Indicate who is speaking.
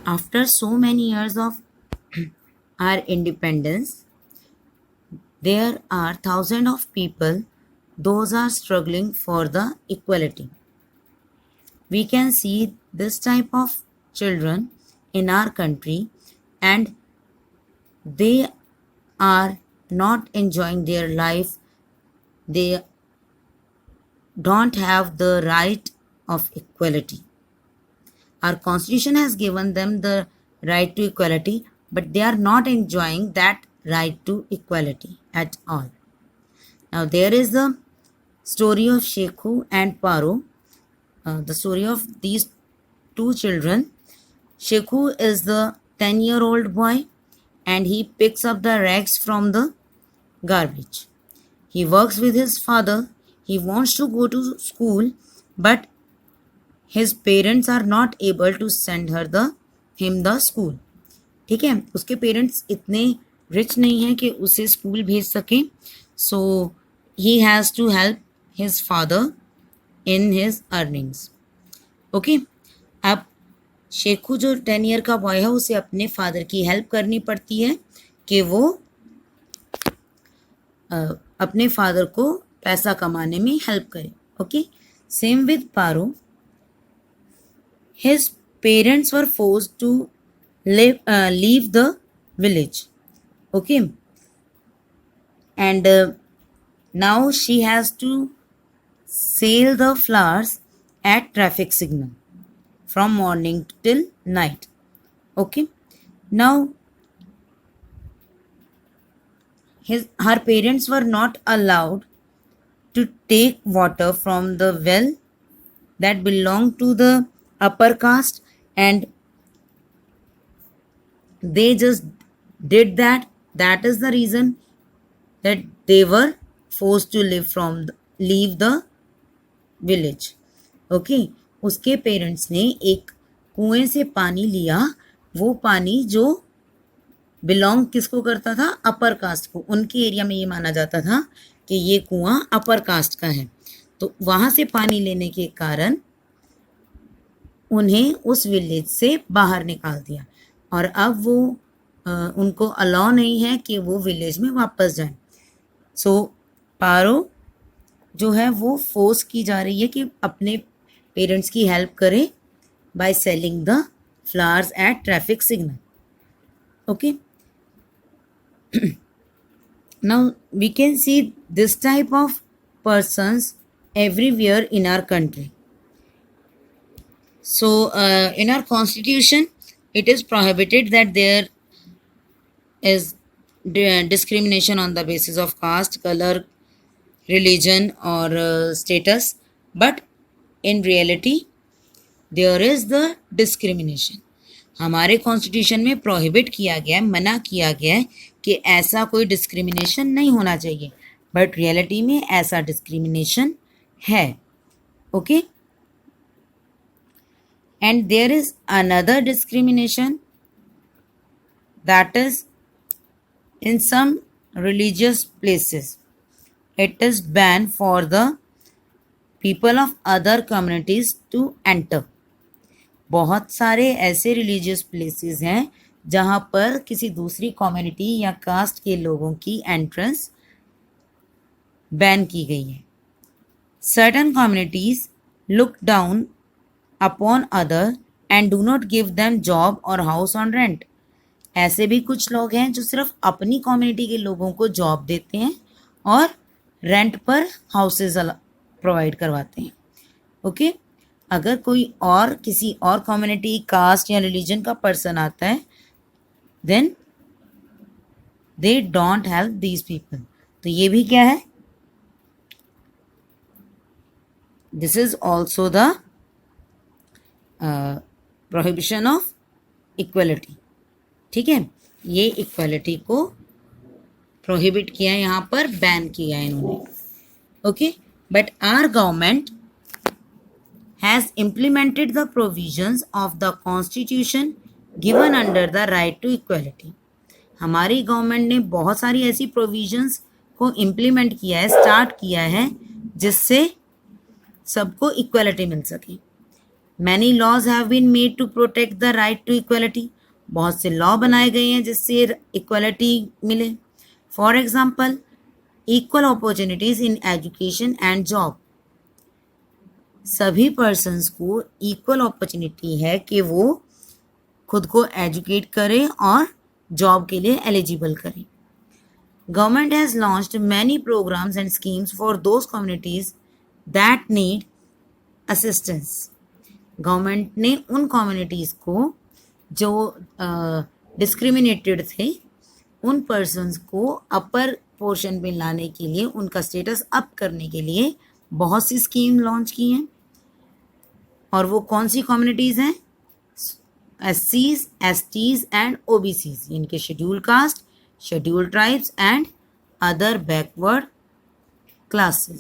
Speaker 1: After so many years of our independence, there are thousands of people those are struggling for the equality. We can see this type of children in our country, and they are not enjoying their life. They don't have the right of equality. Our constitution has given them the right to equality, but they are not enjoying that right to equality at all. Now there is the story of Shekhu and Paro, the story of these two children. Shekhu is the 10-year-old boy, and he picks up the rags from the garbage. He works with his father. He wants to go to school, but his parents are not able to send him the school. ठीक है, उसके parents इतने rich नहीं हैं कि उसे school भेज सकें. So he has to help his father in his earnings. Okay, अब शेखू जो 10 ईयर का बॉय है उसे अपने फादर की हेल्प करनी पड़ती है कि वो अपने फादर को पैसा कमाने में हेल्प करे. Okay, same with Paro. His parents were forced to leave the village. Okay, and now she has to sell the flowers at traffic signal from morning till night. Okay, now her parents were not allowed to take water from the well that belonged to the upper caste, and they just did that. That is the reason that they were forced to leave the village. Okay, उसके parents ने एक कुएं से पानी लिया. वो पानी जो बिलोंग किसको करता था? अपर कास्ट को. उनके एरिया में ये माना जाता था कि ये कुआं अपर कास्ट का है, तो वहाँ से पानी लेने के कारण उन्हें उस विलेज से बाहर निकाल दिया, और अब वो उनको अलाउ नहीं है कि वो विलेज में वापस जाएं. सो पारो जो है वो फोर्स की जा रही है कि अपने पेरेंट्स की हेल्प करे by selling the flowers at traffic signal. Okay, now we can see this type of persons everywhere in our country. So in our constitution it is prohibited that there is discrimination on the basis of caste, color, religion or status, but in reality there is the discrimination. हमारे constitution में prohibit किया गया है, मना किया गया है कि ऐसा कोई डिस्क्रिमिनेशन नहीं होना चाहिए, बट रियलिटी में ऐसा डिस्क्रिमिनेशन है. Okay, and there is another discrimination, that is in some religious places it is banned for the people of other communities to enter. बहुत सारे ऐसे रिलीजियस प्लेसेस हैं जहाँ पर किसी दूसरी कम्युनिटी या कास्ट के लोगों की एंट्रेंस बैन की गई है. Certain communities look down upon other and do not give them job और हाउस ऑन रेंट. ऐसे भी कुछ लोग हैं जो सिर्फ अपनी कम्युनिटी के लोगों को जॉब देते हैं और रेंट पर हाउसेज प्रोवाइड करवाते हैं. ओके, अगर कोई और किसी और कम्युनिटी, कास्ट या रिलीजन का पर्सन आता है, then they don't help these people. तो ये भी क्या है? This is also the prohibition of equality. ठीक है, ये इक्वलिटी को प्रोहिबिट किया है, यहाँ पर बैन किया है इन्होंने. Okay, but our government has implemented the provisions of the constitution given under the right to equality. हमारी गवर्नमेंट ने बहुत सारी ऐसी प्रोविजंस को इम्प्लीमेंट किया है, स्टार्ट किया है, जिससे सबको इक्वलिटी मिल सके. Many laws have been made to protect the right to equality. बहुत से लॉ बनाए गए हैं जिससे इक्वलिटी मिले. For example, equal opportunities in education and job. सभी पर्सन्स को इक्वल अपॉर्चुनिटी है कि वो खुद को एजुकेट करें और जॉब के लिए एलिजिबल करें. Government has launched many programmes and schemes for those communities that need assistance. Government ने उन कम्युनिटीज़ को जो डिस्क्रिमिनेटेड थे, उन पर्सन्स को अपर पोर्शन में लाने के लिए, उनका स्टेटस अप करने के लिए बहुत सी स्कीम लॉन्च की हैं. और वो कौन सी कम्युनिटीज़ हैं? SCs, STs एंड OBCs, इनके schedule caste, schedule tribes and other backward classes.